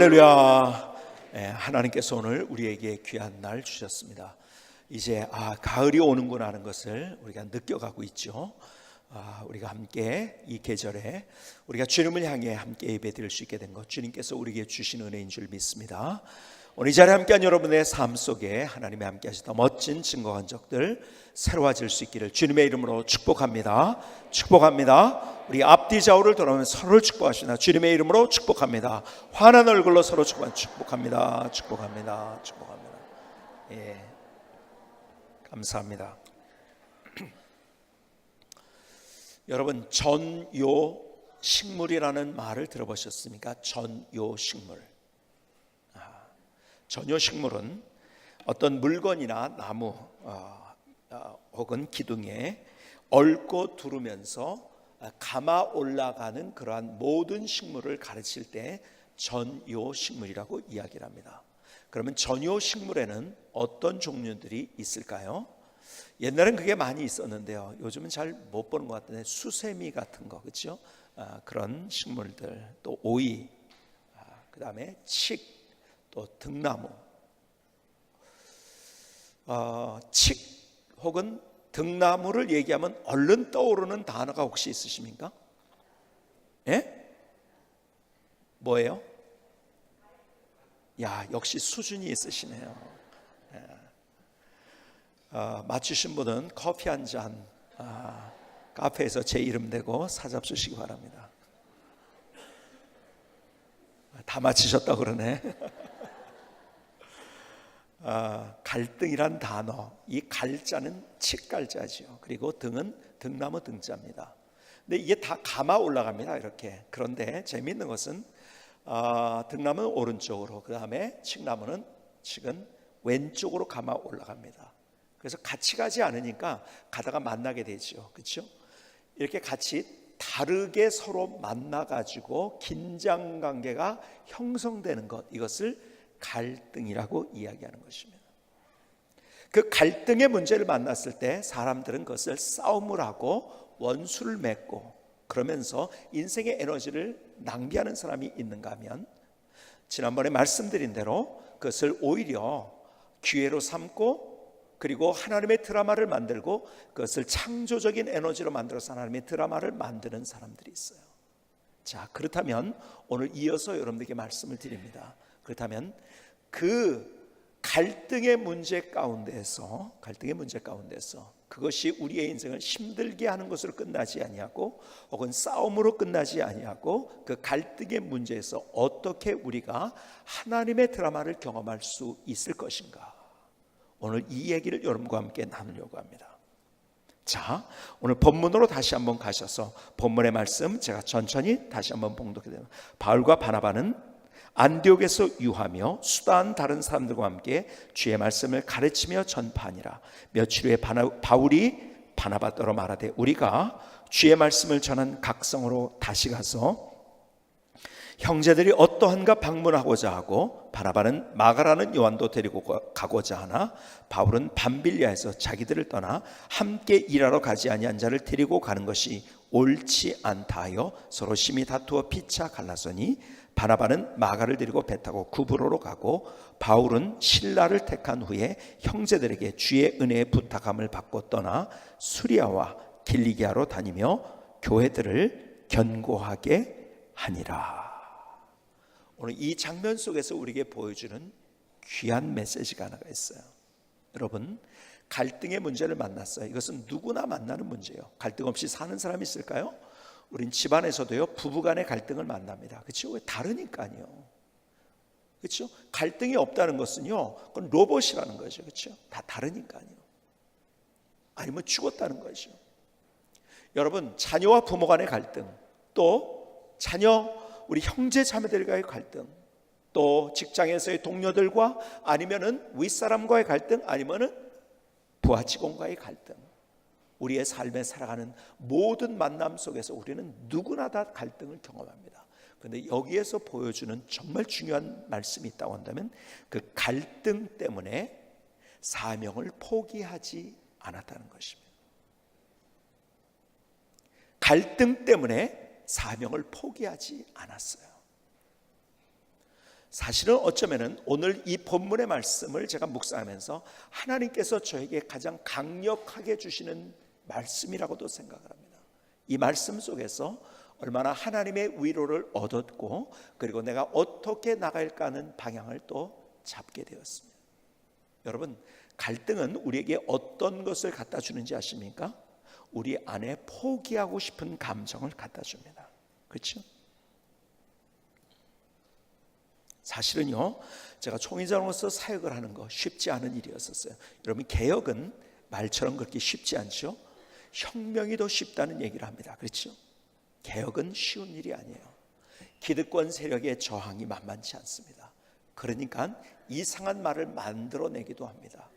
할렐루야. 하나님께서 오늘 우리에게 귀한 날 주셨습니다. 이제 가을이 오는구나 하는 것을 우리가 느껴가고 있죠. 우리가 함께 이 계절에 우리가 주님을 향해 함께 예배드릴 수 있게 된 것, 주님께서 우리에게 주신 은혜인 줄 믿습니다. 오늘 이 자리에 함께한 여러분의 삶 속에 하나님의 함께 하시던 멋진 증거 흔적들 새로워질 수 있기를 주님의 이름으로 축복합니다. 축복합니다. 우리 앞뒤 좌우를 돌아오면 서로를 축복하시나 주님의 이름으로 축복합니다. 환한 얼굴로 서로 축복합니다. 축복합니다. 축복합니다. 예, 감사합니다. 여러분, 전요식물이라는 말을 들어보셨습니까? 전요식물. 전요식물은 어떤 물건이나 나무 혹은 기둥에 얽고 두르면서 감아 올라가는 그러한 모든 식물을 가르칠 때 전요식물이라고 이야기를 합니다. 그러면 전요식물에는 어떤 종류들이 있을까요? 옛날엔 그게 많이 있었는데요, 요즘은 잘 못 보는 것 같은데 수세미 같은 거, 그렇죠? 그런 식물들, 또 오이, 그 다음에 칡, 또 등나무. 칡 혹은 등나무를 얘기하면 얼른 떠오르는 단어가 혹시 있으십니까? 예? 뭐예요? 야, 역시 수준이 있으시네요. 맞추신 분은 커피 한 잔 카페에서 제 이름 대고 사잡수시기 바랍니다. 다 맞히셨다 그러네. 갈등이란 단어, 이 갈자는 칡갈자죠. 그리고 등은 등나무 등자입니다. 근데 이게 다 감아 올라갑니다, 이렇게. 그런데 재미있는 것은 등나무는 오른쪽으로, 그 다음에 칡나무는 칡은 왼쪽으로 감아 올라갑니다. 그래서 같이 가지 않으니까 가다가 만나게 되죠, 그렇죠? 이렇게 같이 다르게 서로 만나가지고 긴장관계가 형성되는 것, 이것을 갈등이라고 이야기하는 것입니다. 그 갈등의 문제를 만났을 때 사람들은 그것을 싸움을 하고 원수를 맺고 그러면서 인생의 에너지를 낭비하는 사람이 있는가 하면, 지난번에 말씀드린 대로 그것을 오히려 기회로 삼고, 그리고 하나님의 드라마를 만들고 그것을 창조적인 에너지로 만들어서 하나님의 드라마를 만드는 사람들이 있어요. 자, 그렇다면 오늘 이어서 여러분들에게 말씀을 드립니다. 그렇다면 그 갈등의 문제 가운데서 그것이 우리의 인생을 힘들게 하는 것으로 끝나지 아니하고, 혹은 싸움으로 끝나지 아니하고, 그 갈등의 문제에서 어떻게 우리가 하나님의 드라마를 경험할 수 있을 것인가, 오늘 이 얘기를 여러분과 함께 나누려고 합니다. 자, 오늘 본문으로 다시 한번 가셔서 본문의 말씀 제가 천천히 다시 한번 봉독해 드립니다. 바울과 바나바는 안디옥에서 유하며 수다한 다른 사람들과 함께 주의 말씀을 가르치며 전파하니라. 며칠 후에 바울이 바나바더러 말하되, 우리가 주의 말씀을 전한 각성으로 다시 가서 형제들이 어떠한가 방문하고자 하고, 바나바는 마가라는 요한도 데리고 가고자 하나 바울은 밤빌리아에서 자기들을 떠나 함께 일하러 가지 아니한 자를 데리고 가는 것이 옳지 않다 하여 서로 심히 다투어 피차 갈라서니, 바나바는 마가를 데리고 배 타고 구브로로 가고, 바울은 실라를 택한 후에 형제들에게 주의 은혜의 부탁함을 받고 떠나 수리아와 길리기아로 다니며 교회들을 견고하게 하니라. 오늘 이 장면 속에서 우리에게 보여주는 귀한 메시지가 하나가 있어요. 여러분, 갈등의 문제를 만났어요. 이것은 누구나 만나는 문제예요. 갈등 없이 사는 사람이 있을까요? 우린 집안에서도요, 부부간의 갈등을 만납니다. 그렇죠? 왜? 다르니까요. 그렇죠? 갈등이 없다는 것은요, 그건 로봇이라는 거죠. 그렇죠? 다 다르니까요. 아니면 죽었다는 거죠. 여러분, 자녀와 부모 간의 갈등, 또 자녀 우리 형제 자매들과의 갈등, 또 직장에서의 동료들과, 아니면은 윗사람과의 갈등, 아니면은 부하 직원과의 갈등, 우리의 삶에 살아가는 모든 만남 속에서 우리는 누구나 다 갈등을 경험합니다. 그런데 여기에서 보여주는 정말 중요한 말씀이 있다고 한다면, 그 갈등 때문에 사명을 포기하지 않았다는 것입니다. 갈등 때문에 사명을 포기하지 않았어요. 사실은 어쩌면은 오늘 이 본문의 말씀을 제가 묵상하면서 하나님께서 저에게 가장 강력하게 주시는 말씀이라고도 생각을 합니다. 이 말씀 속에서 얼마나 하나님의 위로를 얻었고, 그리고 내가 어떻게 나갈까 하는 방향을 또 잡게 되었습니다. 여러분, 갈등은 우리에게 어떤 것을 갖다 주는지 아십니까? 우리 안에 포기하고 싶은 감정을 갖다 줍니다. 그렇죠? 사실은요, 제가 총회장으로서 사역을 하는 거 쉽지 않은 일이었었어요. 여러분, 개혁은 말처럼 그렇게 쉽지 않죠. 혁명이 더 쉽다는 얘기를 합니다. 그렇죠? 개혁은 쉬운 일이 아니에요. 기득권 세력의 저항이 만만치 않습니다. 그러니까 이상한 말을 만들어내기도 합니다.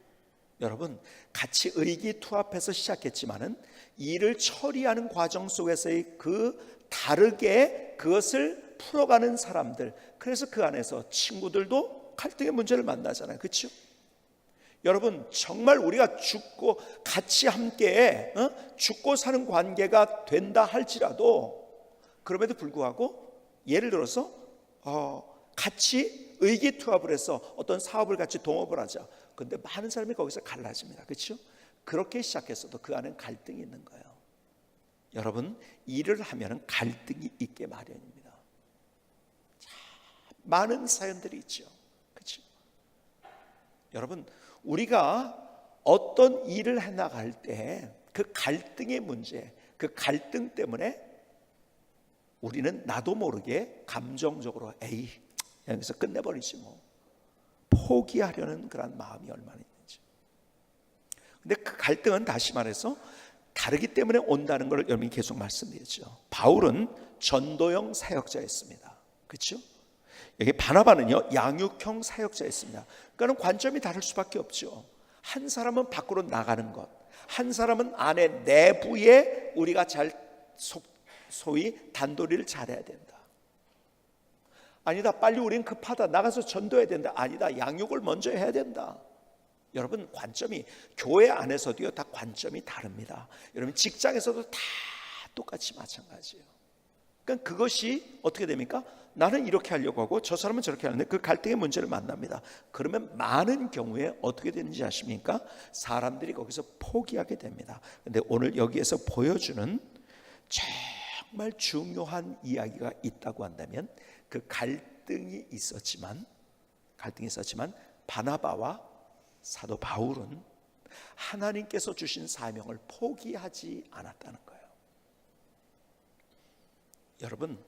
여러분, 같이 의기투합해서 시작했지만은 일을 처리하는 과정 속에서의 그 다르게 그것을 풀어가는 사람들, 그래서 그 안에서 친구들도 갈등의 문제를 만나잖아요. 그렇죠? 여러분, 정말 우리가 죽고 같이 함께 죽고 사는 관계가 된다 할지라도, 그럼에도 불구하고 예를 들어서 같이 의기투합을 해서 어떤 사업을 같이 동업을 하자. 근데 많은 사람이 거기서 갈라집니다. 그렇죠? 그렇게 시작했어도 그 안에 갈등이 있는 거예요. 여러분, 일을 하면 갈등이 있게 마련입니다. 참 많은 사연들이 있죠. 그렇죠? 여러분, 우리가 어떤 일을 해나갈 때 그 갈등의 문제, 그 갈등 때문에 우리는 나도 모르게 감정적으로 에이, 여기서 끝내버리지 뭐, 포기하려는 그런 마음이 얼마나 있는지. 근데 그 갈등은 다시 말해서 다르기 때문에 온다는 걸 여러분이 계속 말씀드렸죠. 바울은 전도형 사역자였습니다. 그렇죠? 여기 바나바는요, 양육형 사역자였습니다. 그러니까 관점이 다를 수밖에 없죠. 한 사람은 밖으로 나가는 것, 한 사람은 안에 내부에 우리가 잘 소위 단도리를 잘해야 된다. 아니다, 빨리 우린 급하다, 나가서 전도해야 된다. 아니다, 양육을 먼저 해야 된다. 여러분, 관점이 교회 안에서도요, 다 관점이 다릅니다. 여러분, 직장에서도 다 똑같이 마찬가지예요. 그러니까 그것이 어떻게 됩니까? 나는 이렇게 하려고 하고 저 사람은 저렇게 하는데 그 갈등의 문제를 만납니다. 그러면 많은 경우에 어떻게 되는지 아십니까? 사람들이 거기서 포기하게 됩니다. 근데 오늘 여기에서 보여주는 정말 중요한 이야기가 있다고 한다면, 그 갈등이 있었지만 바나바와 사도 바울은 하나님께서 주신 사명을 포기하지 않았다는 거예요. 여러분,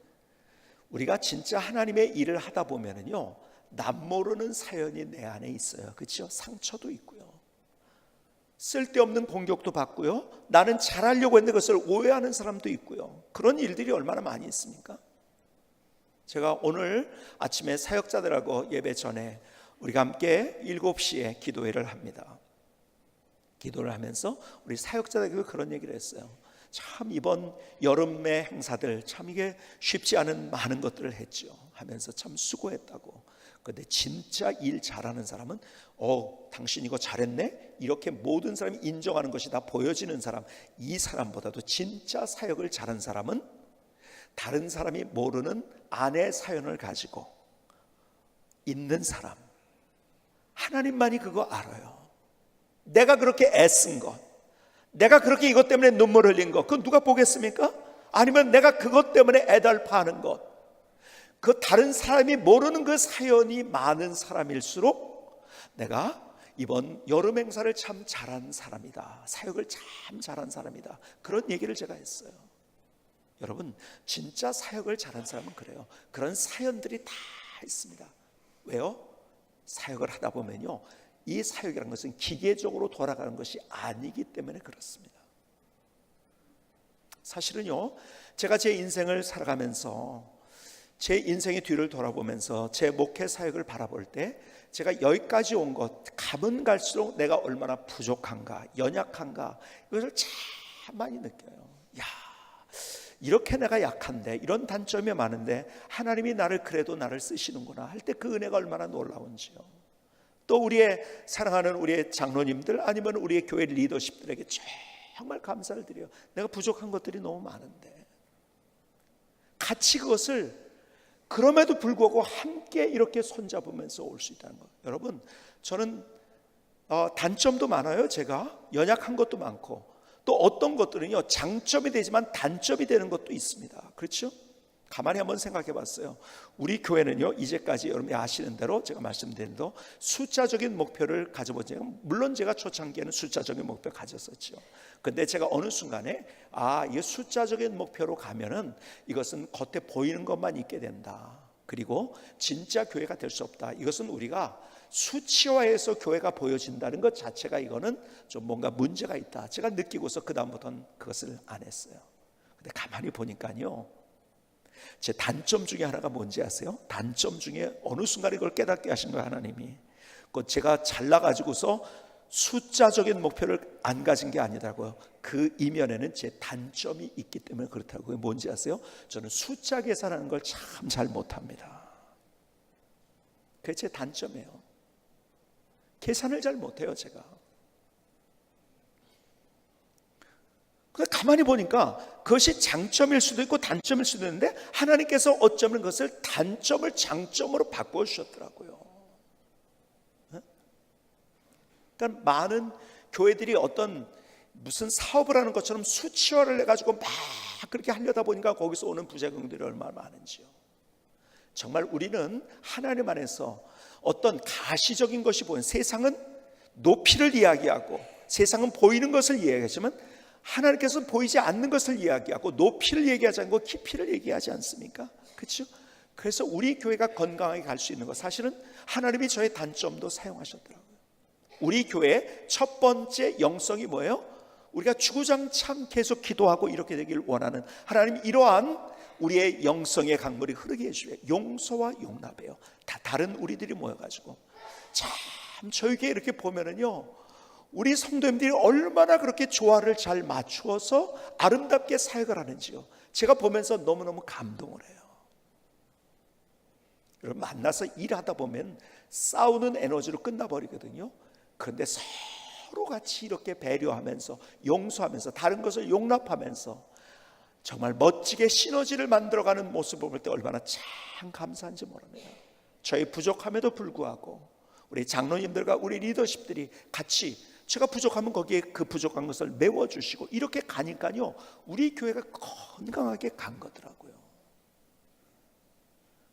우리가 진짜 하나님의 일을 하다 보면은요, 남 모르는 사연이 내 안에 있어요. 그렇죠? 상처도 있고요, 쓸데없는 공격도 받고요, 나는 잘하려고 했는데 그것을 오해하는 사람도 있고요. 그런 일들이 얼마나 많이 있습니까? 제가 오늘 아침에 사역자들하고 예배 전에 우리가 함께 7시에 기도회를 합니다. 기도를 하면서 우리 사역자들에게 그런 얘기를 했어요. 참 이번 여름의 행사들 참 이게 쉽지 않은 많은 것들을 했죠 하면서 참 수고했다고. 그런데 진짜 일 잘하는 사람은 당신 이거 잘했네, 이렇게 모든 사람이 인정하는 것이 다 보여지는 사람, 이 사람보다도 진짜 사역을 잘한 사람은 다른 사람이 모르는 안의 사연을 가지고 있는 사람, 하나님만이 그거 알아요. 내가 그렇게 애쓴 것, 내가 그렇게 이것 때문에 눈물 흘린 것, 그건 누가 보겠습니까? 아니면 내가 그것 때문에 애달파하는 것, 그 다른 사람이 모르는 그 사연이 많은 사람일수록 내가 이번 여름 행사를 참 잘한 사람이다, 사역을 참 잘한 사람이다, 그런 얘기를 제가 했어요. 여러분, 진짜 사역을 잘한 사람은 그래요. 그런 사연들이 다 있습니다. 왜요? 사역을 하다 보면요, 이 사역이라는 것은 기계적으로 돌아가는 것이 아니기 때문에 그렇습니다. 사실은요, 제가 제 인생을 살아가면서 제 인생의 뒤를 돌아보면서 제 목회 사역을 바라볼 때 제가 여기까지 온 것, 가면 갈수록 내가 얼마나 부족한가, 연약한가, 이것을 참 많이 느껴요. 이렇게 내가 약한데, 이런 단점이 많은데 하나님이 나를 그래도 나를 쓰시는구나 할 때 그 은혜가 얼마나 놀라운지요. 또 우리의 사랑하는 우리의 장로님들, 아니면 우리의 교회 리더십들에게 정말 감사를 드려요. 내가 부족한 것들이 너무 많은데 같이 그것을 그럼에도 불구하고 함께 이렇게 손잡으면서 올 수 있다는 것. 여러분, 저는 단점도 많아요. 제가 연약한 것도 많고, 또 어떤 것들은요 장점이 되지만 단점이 되는 것도 있습니다. 그렇죠? 가만히 한번 생각해 봤어요. 우리 교회는요 이제까지 여러분이 아시는 대로 제가 말씀드린 대로 숫자적인 목표를 가져본 적은, 물론 제가 초창기에는 숫자적인 목표 가졌었죠. 근데 제가 어느 순간에 이 숫자적인 목표로 가면은 이것은 겉에 보이는 것만 있게 된다. 그리고 진짜 교회가 될 수 없다. 이것은 우리가 수치화해서 교회가 보여진다는 것 자체가 이거는 좀 뭔가 문제가 있다. 제가 느끼고서 그 다음부터는 그것을 안 했어요. 근데 가만히 보니까요, 제 단점 중에 하나가 뭔지 아세요? 단점 중에 어느 순간에 그걸 깨닫게 하신 거예요, 하나님이. 제가 잘나가지고서 숫자적인 목표를 안 가진 게 아니더라고요. 그 이면에는 제 단점이 있기 때문에 그렇다고요. 뭔지 아세요? 저는 숫자 계산하는 걸 참 잘 못합니다. 그게 제 단점이에요. 계산을 잘 못해요, 제가. 근데 가만히 보니까 그것이 장점일 수도 있고 단점일 수도 있는데, 하나님께서 어쩌면 그것을 단점을 장점으로 바꿔주셨더라고요. 그러니까 많은 교회들이 어떤 무슨 사업을 하는 것처럼 수치화를 해가지고 막 그렇게 하려다 보니까 거기서 오는 부작용들이 얼마나 많은지요. 정말 우리는 하나님 안에서 어떤 가시적인 것이 보이는, 세상은 높이를 이야기하고 세상은 보이는 것을 이야기하지만 하나님께서는 보이지 않는 것을 이야기하고 높이를 얘기하지 않고 깊이를 얘기하지 않습니까? 그렇죠? 그래서 우리 교회가 건강하게 갈 수 있는 것, 사실은 하나님이 저의 단점도 사용하셨더라고요. 우리 교회의 첫 번째 영성이 뭐예요? 우리가 주구장창 계속 기도하고 이렇게 되길 원하는, 하나님 이러한 우리의 영성의 강물이 흐르게 해주세요. 용서와 용납이에요. 다 다른 우리들이 모여가지고 참 저희 교회 이렇게 보면은요, 우리 성도님들이 얼마나 그렇게 조화를 잘 맞추어서 아름답게 사역을 하는지요. 제가 보면서 너무너무 감동을 해요. 여러분, 만나서 일하다 보면 싸우는 에너지로 끝나버리거든요. 그런데 서로 같이 이렇게 배려하면서 용서하면서 다른 것을 용납하면서 정말 멋지게 시너지를 만들어가는 모습을 볼 때 얼마나 참 감사한지 모릅니다. 저희 부족함에도 불구하고 우리 장로님들과 우리 리더십들이 같이, 제가 부족하면 거기에 그 부족한 것을 메워주시고 이렇게 가니까요, 우리 교회가 건강하게 간 거더라고요.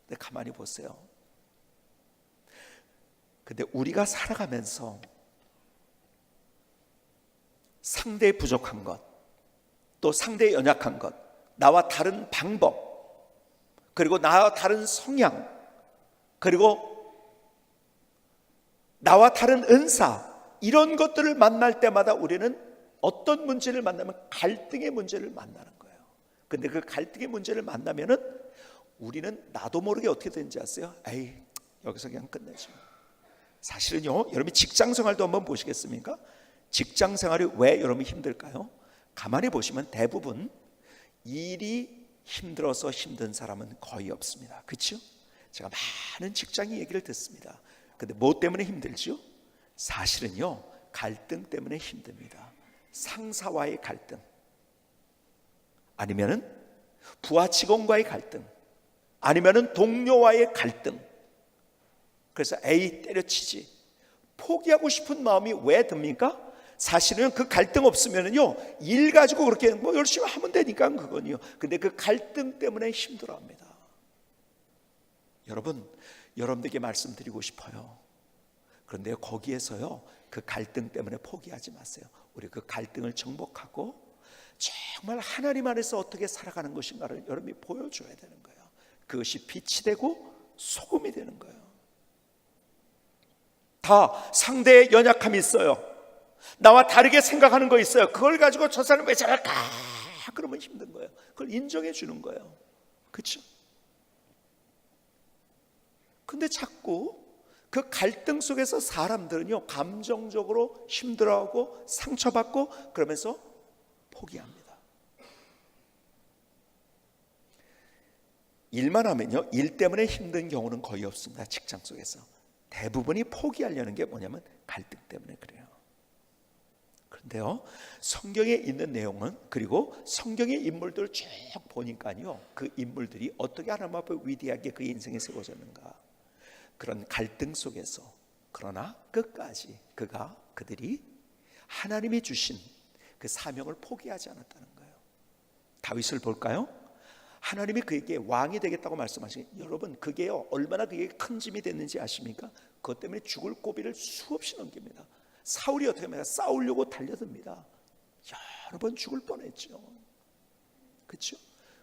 근데 가만히 보세요. 근데 우리가 살아가면서 상대의 부족한 것, 또 상대의 연약한 것, 나와 다른 방법, 그리고 나와 다른 성향, 그리고 나와 다른 은사, 이런 것들을 만날 때마다 우리는 어떤 문제를 만나면 갈등의 문제를 만나는 거예요. 근데 그 갈등의 문제를 만나면은 우리는 나도 모르게 어떻게 되는지 아세요? 에이, 여기서 그냥 끝내죠. 사실은요, 여러분이 직장 생활도 한번 보시겠습니까? 직장 생활이 왜 여러분이 힘들까요? 가만히 보시면 대부분 일이 힘들어서 힘든 사람은 거의 없습니다. 그렇죠? 제가 많은 직장인 얘기를 듣습니다. 근데 뭐 때문에 힘들죠? 사실은요, 갈등 때문에 힘듭니다. 상사와의 갈등, 아니면은 부하 직원과의 갈등, 아니면은 동료와의 갈등. 그래서 에이 때려치지, 포기하고 싶은 마음이 왜 듭니까? 사실은 그 갈등 없으면은요, 일 가지고 그렇게 뭐 열심히 하면 되니까 그건요. 근데 그 갈등 때문에 힘들어합니다. 여러분, 여러분들에게 말씀드리고 싶어요. 그런데 거기에서요, 그 갈등 때문에 포기하지 마세요. 우리 그 갈등을 정복하고 정말 하나님 안에서 어떻게 살아가는 것인가를 여러분이 보여줘야 되는 거예요. 그것이 빛이 되고 소금이 되는 거예요. 다 상대의 연약함이 있어요. 나와 다르게 생각하는 거 있어요. 그걸 가지고 저 사람 왜 저럴까? 그러면 힘든 거예요. 그걸 인정해 주는 거예요. 그렇죠? 근데 자꾸 그 갈등 속에서 사람들은요, 감정적으로 힘들어하고 상처받고 그러면서 포기합니다. 일만 하면요, 일 때문에 힘든 경우는 거의 없습니다. 직장 속에서 대부분이 포기하려는 게 뭐냐면 갈등 때문에 그래요. 근데요, 성경에 있는 내용은, 그리고 성경의 인물들을 쭉 보니까요, 그 인물들이 어떻게 하나님 앞에 위대하게 그 인생에 세워졌는가, 그런 갈등 속에서 그러나 끝까지 그들이 하나님이 주신 그 사명을 포기하지 않았다는 거예요. 다윗을 볼까요? 하나님이 그에게 왕이 되겠다고 말씀하신, 여러분 그게요 얼마나 그게 큰 짐이 됐는지 아십니까? 그것 때문에 죽을 고비를 수없이 넘깁니다. 사울이 어떻게 합니까? 싸우려고 달려듭니다. 여러 번 죽을 뻔했죠. 그렇죠?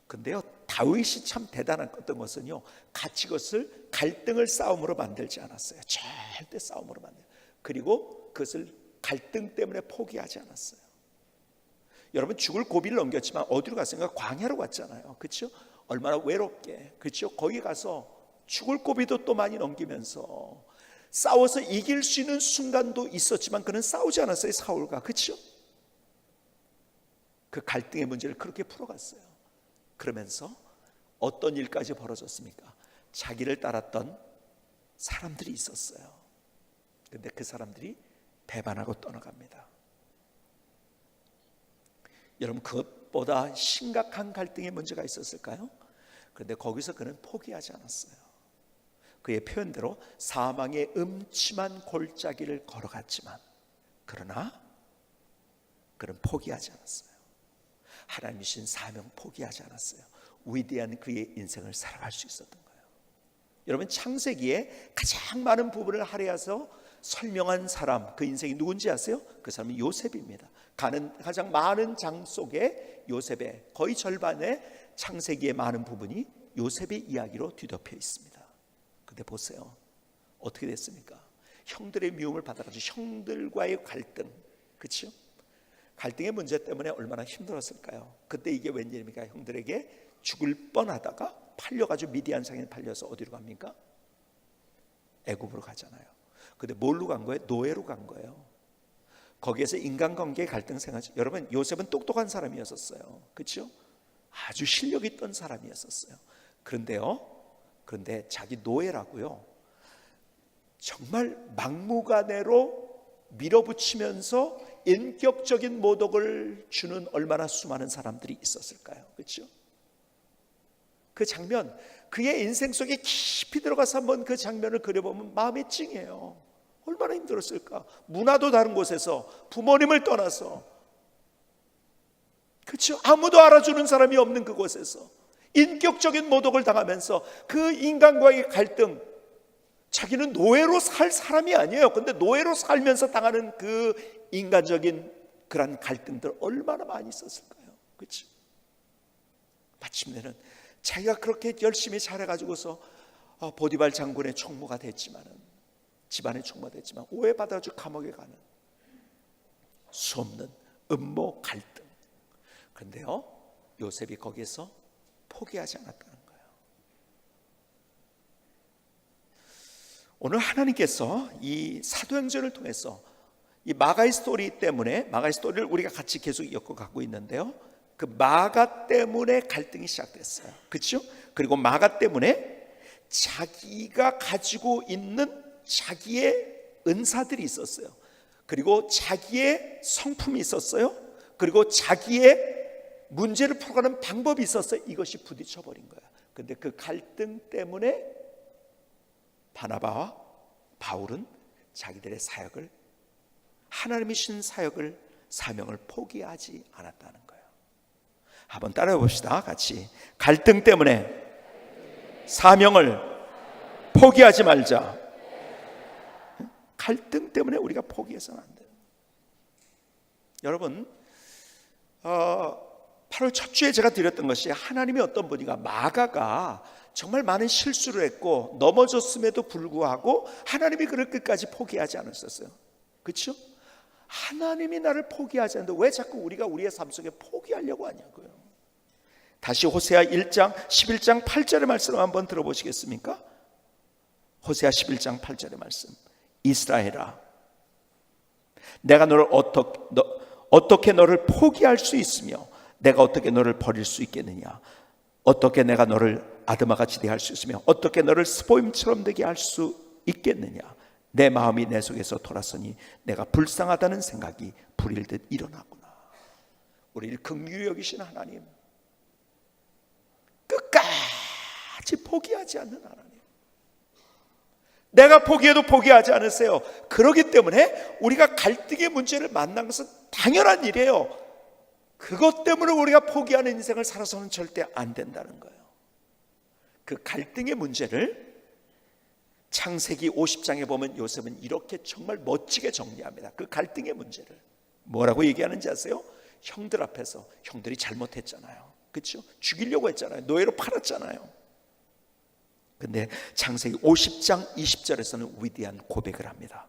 근데요, 다윗이 참 대단한 어떤 것은요, 같이 그것을 갈등을 싸움으로 만들지 않았어요. 절대 싸움으로 만들어요. 그리고 그것을 갈등 때문에 포기하지 않았어요. 여러분 죽을 고비를 넘겼지만 어디로 갔습니까? 광야로 갔잖아요. 그렇죠? 얼마나 외롭게, 그렇죠? 거기 가서 죽을 고비도 또 많이 넘기면서 싸워서 이길 수 있는 순간도 있었지만 그는 싸우지 않았어요. 사울과. 그렇죠? 그 갈등의 문제를 그렇게 풀어갔어요. 그러면서 어떤 일까지 벌어졌습니까? 자기를 따랐던 사람들이 있었어요. 근데 그 사람들이 배반하고 떠나갑니다. 여러분 그것보다 심각한 갈등의 문제가 있었을까요? 그런데 거기서 그는 포기하지 않았어요. 그의 표현대로 사망의 음침한 골짜기를 걸어갔지만 그러나 그는 포기하지 않았어요. 하나님이 주신 사명 포기하지 않았어요. 위대한 그의 인생을 살아갈 수 있었던 거예요. 여러분 창세기에 가장 많은 부분을 할애해서 설명한 사람, 그 인생이 누군지 아세요? 그 사람은 요셉입니다. 가장 많은 장 속에 요셉의 거의 절반의 창세기의 많은 부분이 요셉의 이야기로 뒤덮여 있습니다. 근데 보세요, 어떻게 됐습니까? 형들의 미움을 받아가지고 형들과의 갈등, 그렇죠? 갈등의 문제 때문에 얼마나 힘들었을까요? 그때 이게 웬일입니까? 형들에게 죽을 뻔하다가 팔려가지고 미디안 상에 팔려서 어디로 갑니까? 애굽으로 가잖아요. 근데 뭘로 간 거예요? 노예로 간 거예요. 거기에서 인간관계의 갈등 생활. 여러분 요셉은 똑똑한 사람이었었어요. 그렇죠? 아주 실력 있던 사람이었었어요. 그런데 자기 노예라고요, 정말 막무가내로 밀어붙이면서 인격적인 모독을 주는 얼마나 수많은 사람들이 있었을까요? 그렇죠? 그 장면, 그의 인생 속에 깊이 들어가서 한번 그 장면을 그려보면 마음이 찡해요. 얼마나 힘들었을까? 문화도 다른 곳에서, 부모님을 떠나서, 그렇죠? 아무도 알아주는 사람이 없는 그곳에서 인격적인 모독을 당하면서 그 인간과의 갈등, 자기는 노예로 살 사람이 아니에요. 근데 노예로 살면서 당하는 그 인간적인 그런 갈등들 얼마나 많이 있었을까요? 그렇죠? 마침내는 자기가 그렇게 열심히 잘해가지고서 보디발 장군의 총무가 됐지만은, 집안의 총무가 됐지만 오해받아가지고 감옥에 가는 수없는 음모 갈등. 그런데요, 요셉이 거기에서 포기하지 않았다는 거예요. 오늘 하나님께서 이 사도행전을 통해서 이 마가의 스토리 때문에, 마가의 스토리를 우리가 같이 계속 엮어가고 있는데요, 그 마가 때문에 갈등이 시작됐어요. 그렇죠? 그리고 마가 때문에 자기가 가지고 있는 자기의 은사들이 있었어요. 그리고 자기의 성품이 있었어요. 그리고 자기의 문제를 풀어가는 방법이 있었어요. 이것이 부딪혀 버린 거야. 근데 그 갈등 때문에 바나바와 바울은 자기들의 사역을, 하나님이 주신 사역을, 사명을 포기하지 않았다는 거예요. 한번 따라해 봅시다. 같이. 갈등 때문에 사명을 포기하지 말자. 갈등 때문에 우리가 포기해서는 안 돼요. 여러분 8월 첫 주에 제가 드렸던 것이, 하나님이 어떤 분인가, 마가가 정말 많은 실수를 했고 넘어졌음에도 불구하고 하나님이 그를 끝까지 포기하지 않으셨어요. 그렇죠? 하나님이 나를 포기하지 않는데 왜 자꾸 우리가 우리의 삶 속에 포기하려고 하냐고요. 다시 호세아 1장 11장 8절의 말씀을 한번 들어보시겠습니까? 호세아 11장 8절의 말씀. 이스라엘아, 내가 너를 어떻게 너를 포기할 수 있으며 내가 어떻게 너를 버릴 수 있겠느냐? 어떻게 내가 너를 아드마같이 대할 수 있으며 어떻게 너를 스보임처럼 되게 할 수 있겠느냐? 내 마음이 내 속에서 돌아서니 내가 불쌍하다는 생각이 불일 듯 일어나구나. 우리를 긍휼히 여기시는 하나님, 끝까지 포기하지 않는 하나님, 내가 포기해도 포기하지 않으세요. 그렇기 때문에 우리가 갈등의 문제를 만난 것은 당연한 일이에요. 그것 때문에 우리가 포기하는 인생을 살아서는 절대 안 된다는 거예요. 그 갈등의 문제를 창세기 50장에 보면 요셉은 이렇게 정말 멋지게 정리합니다. 그 갈등의 문제를 뭐라고 얘기하는지 아세요? 형들 앞에서 형들이 잘못했잖아요. 그렇죠? 죽이려고 했잖아요. 노예로 팔았잖아요. 근데 창세기 50장 20절에서는 위대한 고백을 합니다.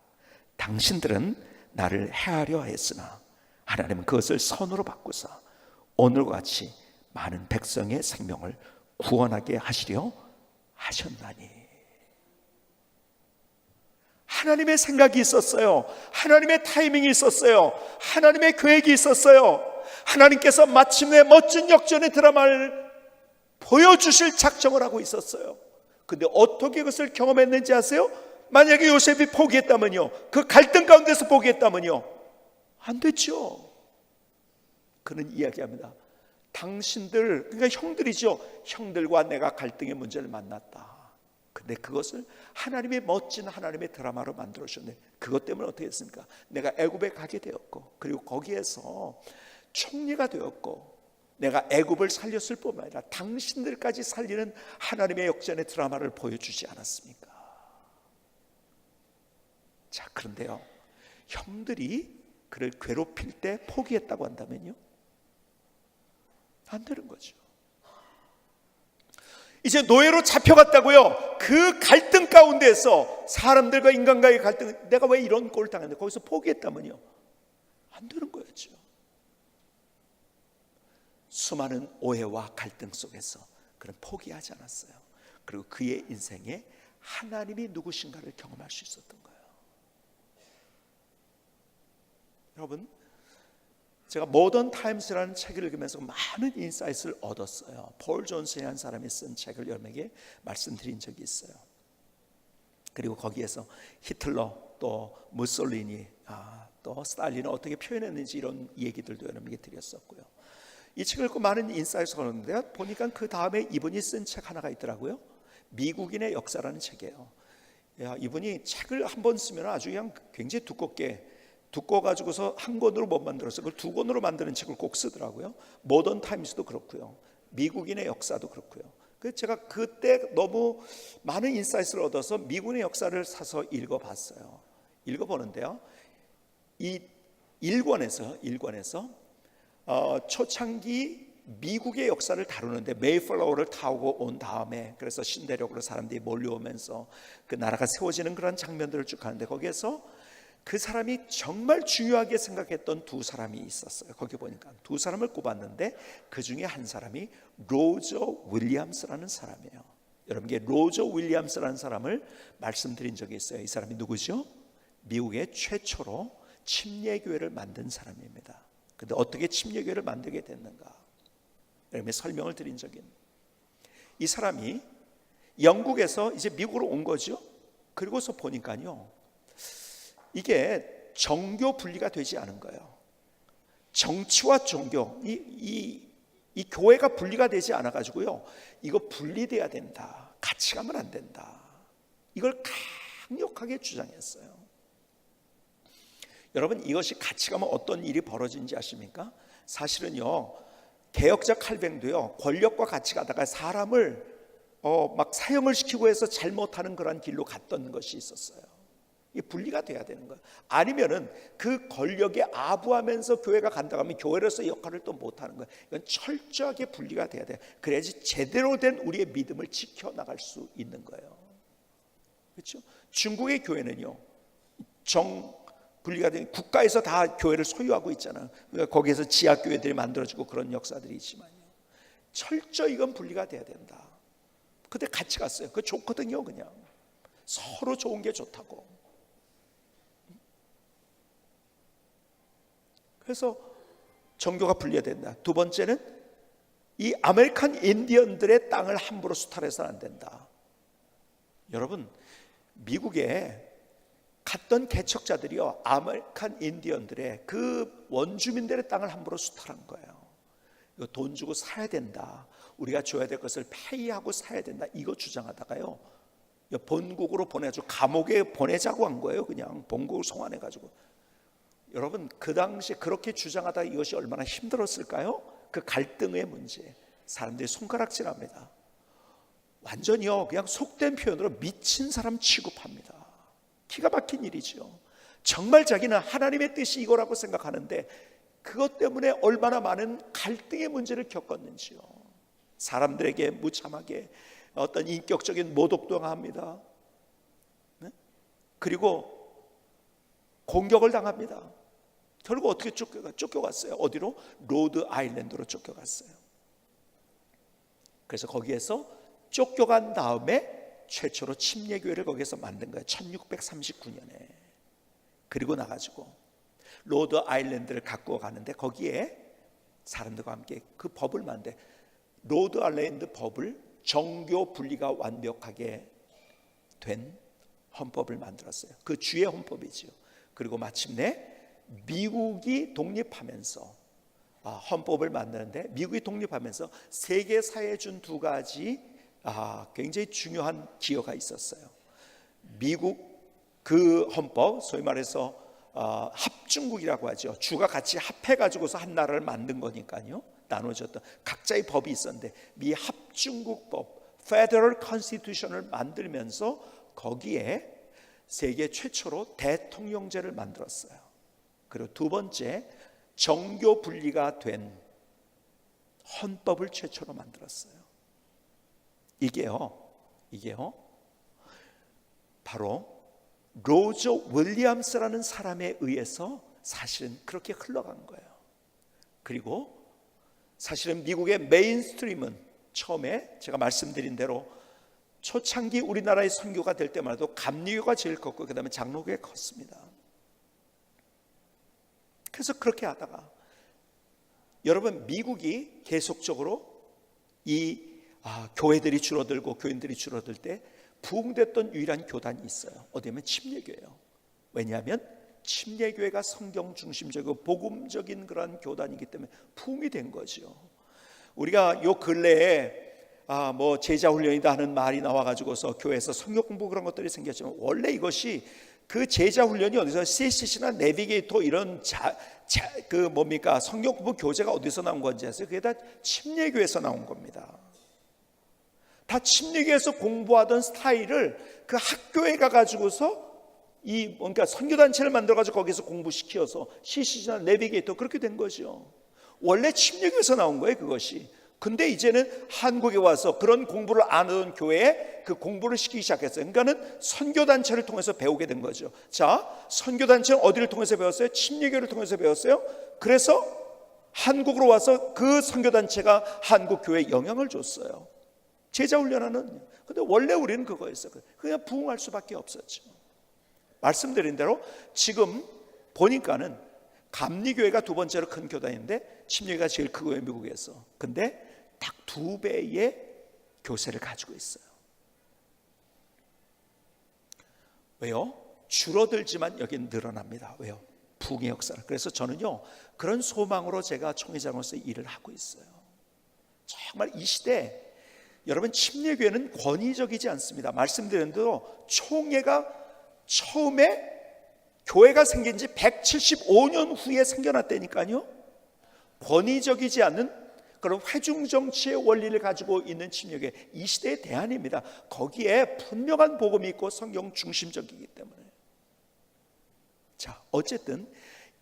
당신들은 나를 해하려 했으나 하나님은 그것을 선으로 바꾸사 오늘과 같이 많은 백성의 생명을 구원하게 하시려 하셨나니. 하나님의 생각이 있었어요. 하나님의 타이밍이 있었어요. 하나님의 계획이 있었어요. 하나님께서 마침내 멋진 역전의 드라마를 보여주실 작정을 하고 있었어요. 근데 어떻게 그것을 경험했는지 아세요? 만약에 요셉이 포기했다면요, 그 갈등 가운데서 포기했다면요, 안 됐죠. 그는 이야기합니다. 당신들, 그러니까 형들이죠. 형들과 내가 갈등의 문제를 만났다. 근데 그것을 하나님의 멋진 하나님의 드라마로 만들어주셨네. 그것 때문에 어떻게 했습니까? 내가 애굽에 가게 되었고, 그리고 거기에서 총리가 되었고, 내가 애굽을 살렸을 뿐만 아니라 당신들까지 살리는 하나님의 역전의 드라마를 보여주지 않았습니까? 자, 그런데요, 형들이 그를 괴롭힐 때 포기했다고 한다면요, 안 되는 거죠. 이제 노예로 잡혀갔다고요. 그 갈등 가운데서 사람들과 인간과의 갈등, 내가 왜 이런 꼴을 당했는데 거기서 포기했다면요, 안 되는 거였죠. 수많은 오해와 갈등 속에서 그는 포기하지 않았어요. 그리고 그의 인생에 하나님이 누구신가를 경험할 수 있었던 거예요. 여러분, 제가 모던 타임스라는 책을 읽으면서 많은 인사이트를 얻었어요. 폴 존슨이라는 사람이 쓴 책을 여러분에게 말씀드린 적이 있어요. 그리고 거기에서 히틀러, 또 무솔리니, 또 스탈린을 어떻게 표현했는지 이런 얘기들도 여러분에게 드렸었고요. 이 책을 읽고 많은 인사이트를 얻었는데 보니까 그 다음에 이분이 쓴 책 하나가 있더라고요. 미국인의 역사라는 책이에요. 이분이 책을 한 번 쓰면 아주 그냥 굉장히 두꺼워가지고서 한 권으로 못 만들어서 그걸 두 권으로 만드는 책을 꼭 쓰더라고요. 모던 타임스도 그렇고요. 미국인의 역사도 그렇고요. 그래서 제가 그때 너무 많은 인사이트를 얻어서 미국의 역사를 사서 읽어봤어요. 읽어보는데요, 이 1권에서 초창기 미국의 역사를 다루는데 메이플라워를 타고 온 다음에 그래서 신대륙으로 사람들이 몰려오면서 그 나라가 세워지는 그런 장면들을 쭉 하는데 거기에서 그 사람이 정말 중요하게 생각했던 두 사람이 있었어요. 거기 보니까 두 사람을 꼽았는데 그 중에 한 사람이 로저 윌리엄스라는 사람이에요. 여러분께 로저 윌리엄스라는 사람을 말씀드린 적이 있어요. 이 사람이 누구죠? 미국의 최초로 침례교회를 만든 사람입니다. 근데 어떻게 침례교회를 만들게 됐는가? 여러분의 설명을 드린 적이 있는. 이 사람이 영국에서 이제 미국으로 온 거죠. 그리고서 보니까요, 이게 정교 분리가 되지 않은 거예요. 정치와 종교, 이 교회가 분리가 되지 않아 가지고요, 이거 분리돼야 된다, 같이 가면 안 된다, 이걸 강력하게 주장했어요. 여러분, 이것이 같이 가면 어떤 일이 벌어진지 아십니까? 사실은요, 개혁자 칼뱅도요, 권력과 같이 가다가 사람을 막 사형을 시키고 해서 잘못하는 그런 길로 갔던 것이 있었어요. 이게 분리가 돼야 되는 거예요. 아니면은 그 권력에 아부하면서 교회가 간다고 하면 교회로서 역할을 또 못하는 거예요. 이건 철저하게 분리가 돼야 돼요. 그래야지 제대로 된 우리의 믿음을 지켜나갈 수 있는 거예요. 그렇죠? 중국의 교회는요, 분리가 된, 국가에서 다 교회를 소유하고 있잖아요. 그러니까 거기에서 지하교회들이 만들어지고 그런 역사들이 있지만요, 철저히 이건 분리가 돼야 된다. 근데 같이 갔어요. 그거 좋거든요. 그냥 서로 좋은 게 좋다고. 그래서 정교가 분리해야 된다. 두 번째는 이 아메리칸 인디언들의 땅을 함부로 수탈해서는 안 된다. 여러분, 미국에 갔던 개척자들이요, 아메리칸 인디언들의 그 원주민들의 땅을 함부로 수탈한 거예요. 이거 돈 주고 사야 된다, 우리가 줘야 될 것을 페이하고 사야 된다, 이거 주장하다가요 본국으로 보내가지고 감옥에 보내자고 한 거예요. 그냥 본국을 송환해가지고. 여러분, 그 당시에 그렇게 주장하다가 이것이 얼마나 힘들었을까요? 그 갈등의 문제, 사람들이 손가락질합니다. 완전히요 그냥 속된 표현으로 미친 사람 취급합니다. 기가 막힌 일이죠. 정말 자기는 하나님의 뜻이 이거라고 생각하는데 그것 때문에 얼마나 많은 갈등의 문제를 겪었는지요. 사람들에게 무참하게 어떤 인격적인 모독당합니다. 네? 그리고 공격을 당합니다. 결국 어떻게 쫓겨갔어요? 어디로? 로드 아일랜드로 쫓겨갔어요. 그래서 거기에서 쫓겨간 다음에 최초로 침례교회를 거기서 만든 거예요. 1639년에. 그리고 나가지고 로드 아일랜드를 갖고 가는데 거기에 사람들과 함께 그 법을 만든, 로드 아일랜드 법을 정교 분리가 완벽하게 된 헌법을 만들었어요. 그 주의 헌법이죠. 그리고 마침내 미국이 독립하면서 헌법을 만드는데, 미국이 독립하면서 세계 사회에 준 두 가지 굉장히 중요한 기여가 있었어요. 미국 그 헌법, 소위 말해서 합중국이라고 하죠. 주가 같이 합해가지고서 한 나라를 만든 거니까요. 나눠졌던 각자의 법이 있었는데 미 합중국법, Federal Constitution을 만들면서 거기에 세계 최초로 대통령제를 만들었어요. 그리고 두 번째, 정교 분리가 된 헌법을 최초로 만들었어요. 이게요 바로 로저 윌리엄스라는 사람에 의해서 사실은 그렇게 흘러간 거예요. 그리고 사실은 미국의 메인스트림은 처음에 제가 말씀드린 대로 초창기 우리나라의 선교가 될 때만 해도 감리교가 제일 컸고 그 다음에 장로교가 컸습니다. 그래서 그렇게 하다가 여러분, 미국이 계속적으로 이 교회들이 줄어들고 교인들이 줄어들 때 부흥됐던 유일한 교단이 있어요. 어디냐면 침례교회예요. 왜냐하면 침례교회가 성경 중심적이고 복음적인 그런 교단이기 때문에 부흥이 된 거죠. 우리가 요 근래에 뭐 제자 훈련이다 하는 말이 나와가지고서 교회에서 성경 공부 그런 것들이 생겼지만, 원래 이것이 그 제자 훈련이 어디서 CCC나 내비게이터 이런 성경 공부 교재가 어디서 나온 건지 아세요? 그게 다 침례교회에서 나온 겁니다. 다 침례교회에서 공부하던 스타일을 그 학교에 가가지고서 선교단체를 만들어가지고 거기서 공부시켜서 CCC나 내비게이터 그렇게 된 거죠. 원래 침례교회에서 나온 거예요, 그것이. 근데 이제는 한국에 와서 그런 공부를 안 하던 교회에 그 공부를 시키기 시작했어요. 그러니까는 선교단체를 통해서 배우게 된 거죠. 자, 선교단체는 어디를 통해서 배웠어요? 침례교회를 통해서 배웠어요. 그래서 한국으로 와서 그 선교단체가 한국 교회에 영향을 줬어요. 제자훈련하는. 근데 원래 우리는 그거였어요. 그냥 부흥할 수밖에 없었죠. 말씀드린 대로 지금 보니까는 감리교회가 두 번째로 큰 교단인데 침례교회가 제일 크고요, 미국에서. 근데 딱 2배의 교세를 가지고 있어요. 왜요? 줄어들지만 여긴 늘어납니다. 왜요? 부흥의 역사를. 그래서 저는요, 그런 소망으로 제가 총회장으로서 일을 하고 있어요. 정말 이 시대, 여러분, 침례교회는 권위적이지 않습니다. 말씀드린 대로 총회가 처음에 교회가 생긴 지 175년 후에 생겨났다니까요. 권위적이지 않는 그런 회중정치의 원리를 가지고 있는 침례교회, 이 시대의 대안입니다. 거기에 분명한 복음이 있고 성경 중심적이기 때문에. 자, 어쨌든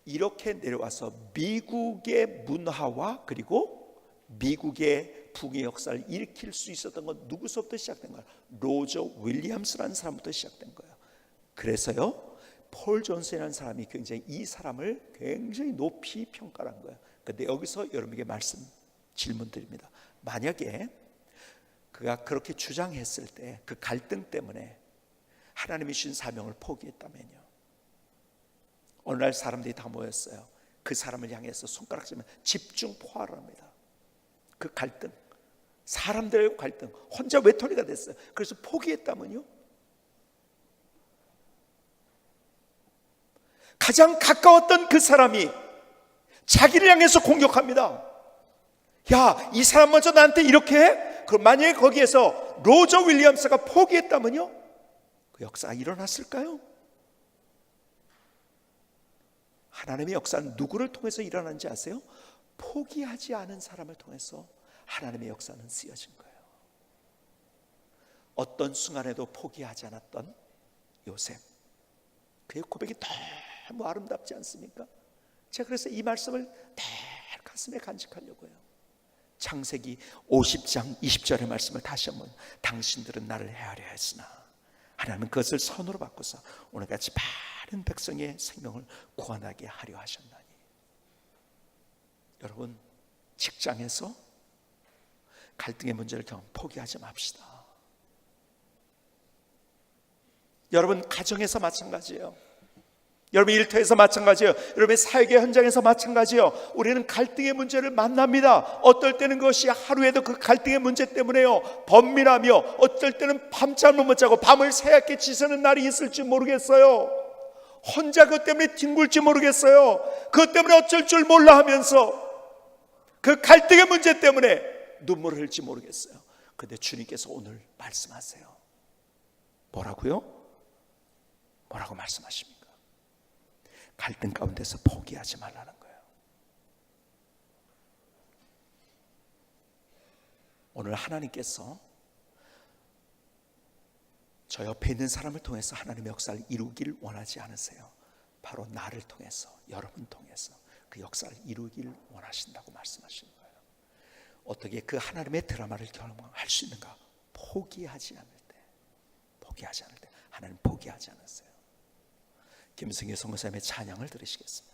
이렇게 내려와서 미국의 문화와 그리고 미국의 부흥의 역사를 일으킬 수 있었던 건 누구서부터 시작된 거예요? 로저 윌리엄스라는 사람부터 시작된 거예요. 그래서요, 폴 존슨이라는 사람이 굉장히 이 사람을 굉장히 높이 평가한 거예요. 그런데 여기서 여러분에게 질문 드립니다. 만약에 그가 그렇게 주장했을 때 그 갈등 때문에 하나님이 주신 사명을 포기했다면요, 어느 날 사람들이 다 모였어요. 그 사람을 향해서 손가락질하면 집중 포화를 합니다. 그 갈등, 사람들의 갈등, 혼자 외톨이가 됐어요. 그래서 포기했다면요, 가장 가까웠던 그 사람이 자기를 향해서 공격합니다. 야, 이 사람 먼저 나한테 이렇게 해? 그럼 만약에 거기에서 로저 윌리엄스가 포기했다면요? 그 역사가 일어났을까요? 하나님의 역사는 누구를 통해서 일어난지 아세요? 포기하지 않은 사람을 통해서 하나님의 역사는 쓰여진 거예요. 어떤 순간에도 포기하지 않았던 요셉, 그의 고백이 너무 아름답지 않습니까? 제가 그래서 이 말씀을 늘 가슴에 간직하려고 해요. 창세기 50장 20절의 말씀을 다시 한번, 당신들은 나를 헤아려 했으나 하나님은 그것을 선으로 바꿔서 오늘같이 많은 백성의 생명을 구원하게 하려 하셨나니. 여러분, 직장에서 갈등의 문제를 포기하지 맙시다. 여러분, 가정에서 마찬가지예요. 여러분, 일터에서 마찬가지예요. 여러분의 사역의 현장에서 마찬가지예요. 우리는 갈등의 문제를 만납니다. 어떨 때는 그것이 하루에도 그 갈등의 문제 때문에요 번민하며, 어떨 때는 밤잠을 못 자고 밤을 새얗게 지새는 날이 있을지 모르겠어요. 혼자 그것 때문에 뒹굴지 모르겠어요. 그것 때문에 어쩔 줄 몰라 하면서 그 갈등의 문제 때문에 눈물을 흘릴지 모르겠어요. 그런데 주님께서 오늘 말씀하세요. 뭐라고요? 뭐라고 말씀하십니까? 갈등 가운데서 포기하지 말라는 거예요. 오늘 하나님께서 저 옆에 있는 사람을 통해서 하나님의 역사를 이루길 원하지 않으세요. 바로 나를 통해서, 여러분 통해서 그 역사를 이루길 원하신다고 말씀하시는 거예요. 어떻게 그 하나님의 드라마를 경험할 수 있는가? 포기하지 않을 때, 포기하지 않을 때. 하나님 포기하지 않았어요. 김승희 선교사님의 찬양을 들으시겠습니다.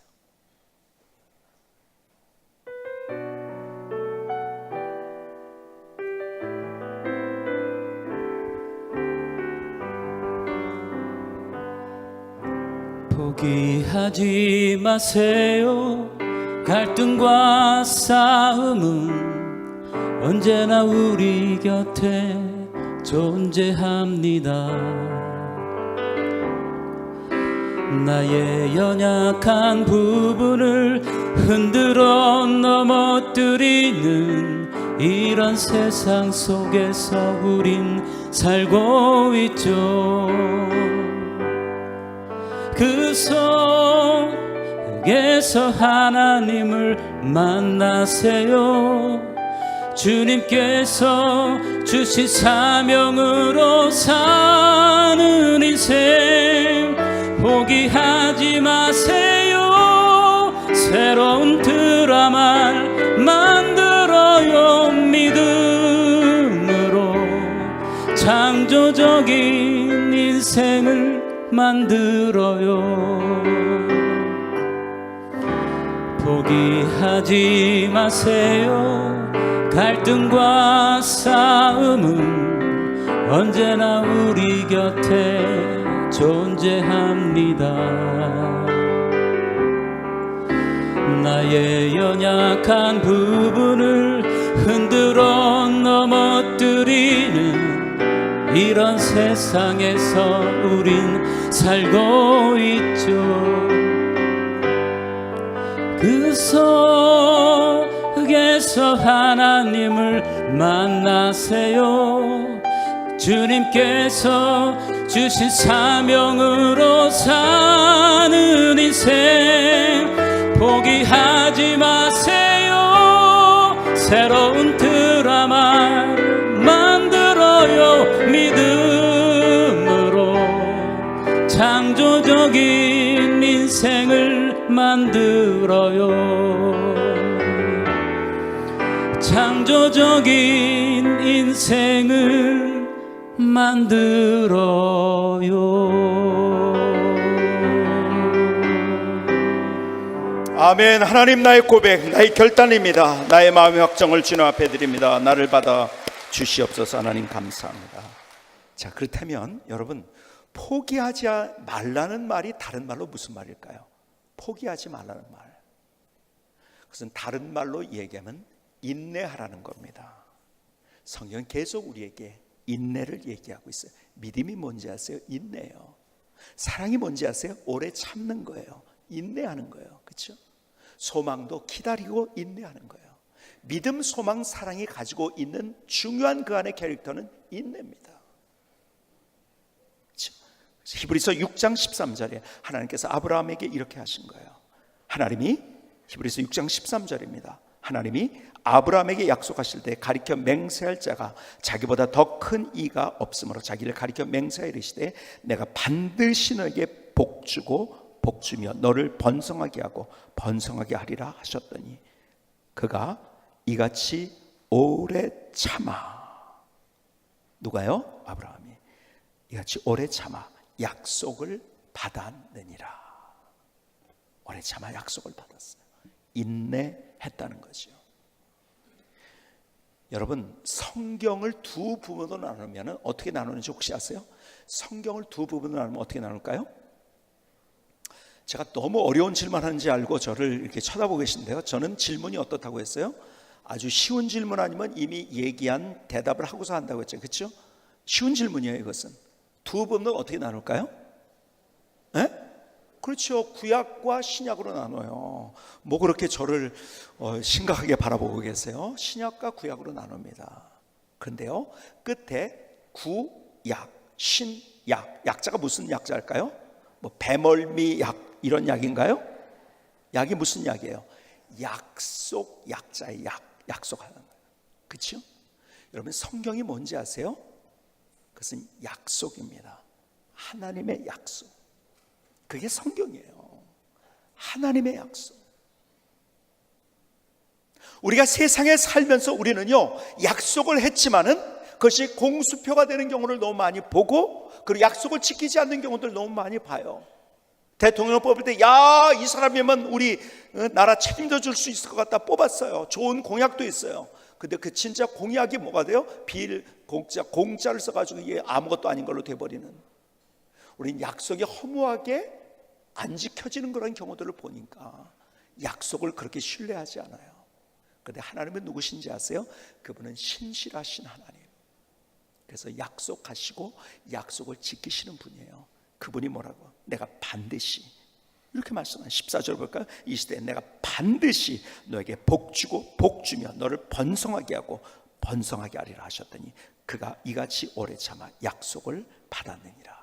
포기하지 마세요. 갈등과 싸움은 언제나 우리 곁에 존재합니다. 나의 연약한 부분을 흔들어 넘어뜨리는 이런 세상 속에서 우린 살고 있죠. 그 속에서 하나님을 만나세요. 주님께서 주신 사명으로 사는 인생 포기하지 마세요. 새로운 드라마를 만들어요. 믿음으로 창조적인 인생을 만들어요. 포기하지 마세요. 갈등과 싸움은 언제나 우리 곁에 존재합니다. 나의 연약한 부분을 흔들어 넘어뜨리는 이런 세상에서 우린 살고 있죠. 그 속에서 하나님을 만나세요. 주님께서 주신 사명으로 사는 인생 포기하지 마세요. 새로운 드라마를 만들어요. 믿음으로 창조적인 인생을 만들어요. 창조적인 인생을 만들어요. 아멘. 하나님, 나의 고백, 나의 결단입니다. 나의 마음의 확정을 주님 앞에 드립니다. 나를 받아 주시옵소서. 하나님 감사합니다. 자, 그렇다면 여러분, 포기하지 말라는 말이 다른 말로 무슨 말일까요? 포기하지 말라는 말, 그것은 다른 말로 얘기하면 인내하라는 겁니다. 성경은 계속 우리에게 인내를 얘기하고 있어요. 믿음이 뭔지 아세요? 인내예요. 사랑이 뭔지 아세요? 오래 참는 거예요. 인내하는 거예요. 그렇죠? 소망도 기다리고 인내하는 거예요. 믿음, 소망, 사랑이 가지고 있는 중요한 그 안의 캐릭터는 인내입니다. 그렇죠? 히브리서 6장 13절에 하나님께서 아브라함에게 이렇게 하신 거예요. 하나님이 히브리서 6장 13절입니다. 하나님이 아브라함에게 약속하실 때 가리켜 맹세할 자가 자기보다 더 큰 이가 없으므로 자기를 가리켜 맹세하여 이르시되 내가 반드시 너에게 복주고 복주며 너를 번성하게 하고 번성하게 하리라 하셨더니 그가 이같이 오래 참아. 누가요? 아브라함이 이같이 오래 참아 약속을 받았느니라. 오래 참아 약속을 받았어요. 인내했다는 거죠. 여러분, 성경을 두 부분으로 나누면 어떻게 나누는지 혹시 아세요? 성경을 두 부분으로 나누면 어떻게 나눌까요? 제가 너무 어려운 질문하는지 알고 저를 이렇게 쳐다보고 계신데요, 저는 질문이 어떻다고 했어요? 아주 쉬운 질문 아니면 이미 얘기한 대답을 하고서 한다고 했죠. 그렇죠? 쉬운 질문이에요. 이것은 두 부분을 어떻게 나눌까요? 네? 그렇죠. 구약과 신약으로 나눠요. 뭐 그렇게 저를 심각하게 바라보고 계세요? 신약과 구약으로 나눕니다. 그런데요, 끝에 구약, 신약, 약자가 무슨 약자일까요? 뭐 배멀미 약 이런 약인가요? 약이 무슨 약이에요? 약속, 약자의 약, 약속하는 거예요. 그렇죠? 여러분, 성경이 뭔지 아세요? 그것은 약속입니다. 하나님의 약속. 그게 성경이에요. 하나님의 약속. 우리가 세상에 살면서 우리는요, 약속을 했지만은 그것이 공수표가 되는 경우를 너무 많이 보고, 그리고 약속을 지키지 않는 경우들 너무 많이 봐요. 대통령을 뽑을 때, 야, 이 사람이면 우리 나라 책임져 줄 수 있을 것 같다 뽑았어요. 좋은 공약도 있어요. 근데 그 진짜 공약이 뭐가 돼요? 공짜를 써가지고 이게 아무것도 아닌 걸로 돼버리는. 우린 약속이 허무하게 안 지켜지는 그런 경우들을 보니까 약속을 그렇게 신뢰하지 않아요. 그런데 하나님은 누구신지 아세요? 그분은 신실하신 하나님. 그래서 약속하시고 약속을 지키시는 분이에요. 그분이 뭐라고? 내가 반드시, 이렇게 말씀하는 14절 볼까요? 이 시대에 내가 반드시 너에게 복주고 복주며 너를 번성하게 하고 번성하게 하리라 하셨더니 그가 이같이 오래 참아 약속을 받았느니라.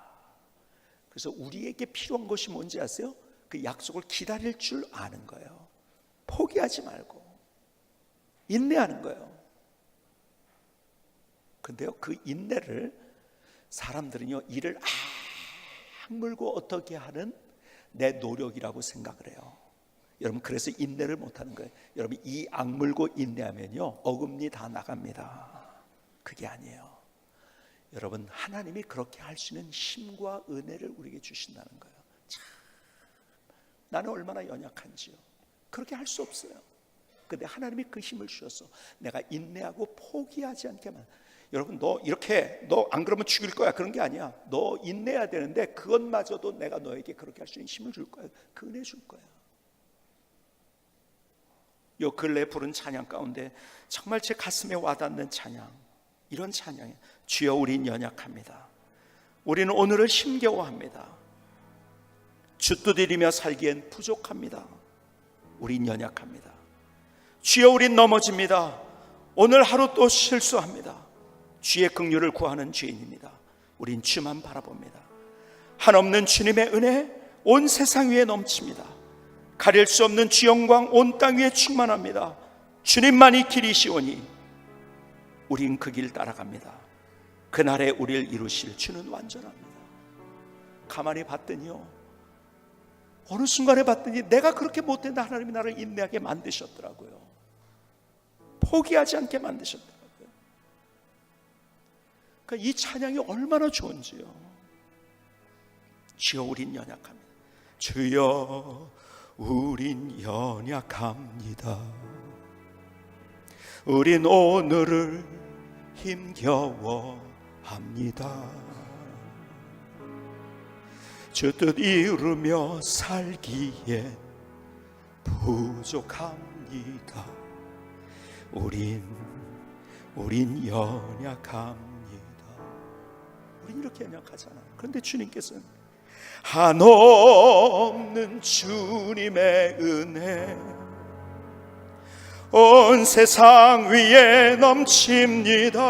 그래서 우리에게 필요한 것이 뭔지 아세요? 그 약속을 기다릴 줄 아는 거예요. 포기하지 말고 인내하는 거예요. 근데요, 그 인내를 사람들은요, 이를 악물고 어떻게 하는 내 노력이라고 생각을 해요. 여러분, 그래서 인내를 못하는 거예요. 여러분, 이 악물고 인내하면요, 어금니 다 나갑니다. 그게 아니에요. 여러분, 하나님이 그렇게 할 수 있는 힘과 은혜를 우리에게 주신다는 거예요. 참, 나는 얼마나 연약한지요. 그렇게 할 수 없어요. 근데 하나님이 그 힘을 주셔서 내가 인내하고 포기하지 않게만. 여러분, 너 안 그러면 죽일 거야, 그런 게 아니야. 너 인내해야 되는데 그것마저도 내가 너에게 그렇게 할 수 있는 힘을 줄 거야. 그 은혜 줄 거야. 요 근래 부른 찬양 가운데 정말 제 가슴에 와닿는 찬양, 이런 찬양이에요. 주여, 우린 연약합니다. 우리는 오늘을 힘겨워합니다. 주뜻이리며 살기엔 부족합니다. 우린 연약합니다. 주여, 우린 넘어집니다. 오늘 하루 또 실수합니다. 주의 긍휼을 구하는 죄인입니다. 우린 주만 바라봅니다. 한없는 주님의 은혜 온 세상 위에 넘칩니다. 가릴 수 없는 주 영광 온 땅 위에 충만합니다. 주님만이 길이시오니 우린 그 길 따라갑니다. 그날에 우리를 이루실 주는 완전합니다. 가만히 봤더니요, 어느 순간에 봤더니 내가 그렇게 못된다, 하나님이 나를 인내하게 만드셨더라고요. 포기하지 않게 만드셨더라고요. 그러니까 이 찬양이 얼마나 좋은지요. 주여, 우린 연약합니다. 주여, 우린 연약합니다. 우린 오늘을 힘겨워합니다. 주 뜻 이루며 살기엔 부족합니다. 우린 연약합니다. 우린 이렇게 연약하잖아요. 그런데 주님께서는 한없는 주님의 은혜 온 세상 위에 넘칩니다.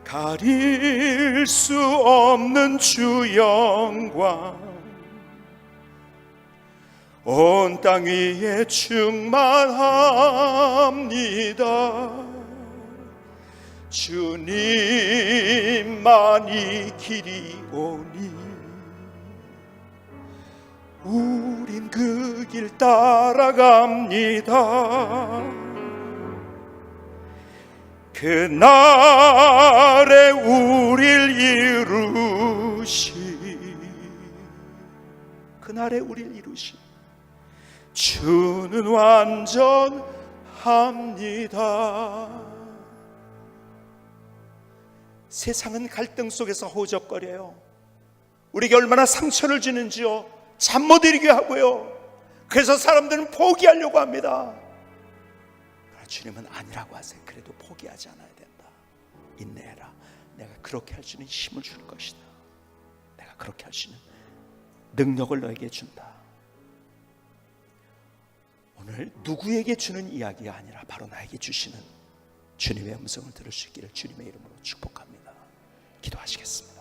가릴 수 없는 주 영광 온 땅 위에 충만합니다. 주님만이 길이 오니 우린 그 길 따라갑니다. 그날에 우릴 이루시 주는 완전합니다. 세상은 갈등 속에서 허우적거려요. 우리에게 얼마나 상처를 주는지요. 잠 못 이루게 하고요. 그래서 사람들은 포기하려고 합니다. 그러나 주님은 아니라고 하세요. 그래도 포기하지 않아야 된다. 인내해라. 내가 그렇게 할 수 있는 힘을 줄 것이다. 내가 그렇게 할 수 있는 능력을 너에게 준다. 오늘 누구에게 주는 이야기가 아니라 바로 나에게 주시는 주님의 음성을 들을 수 있기를 주님의 이름으로 축복합니다. 기도하시겠습니다.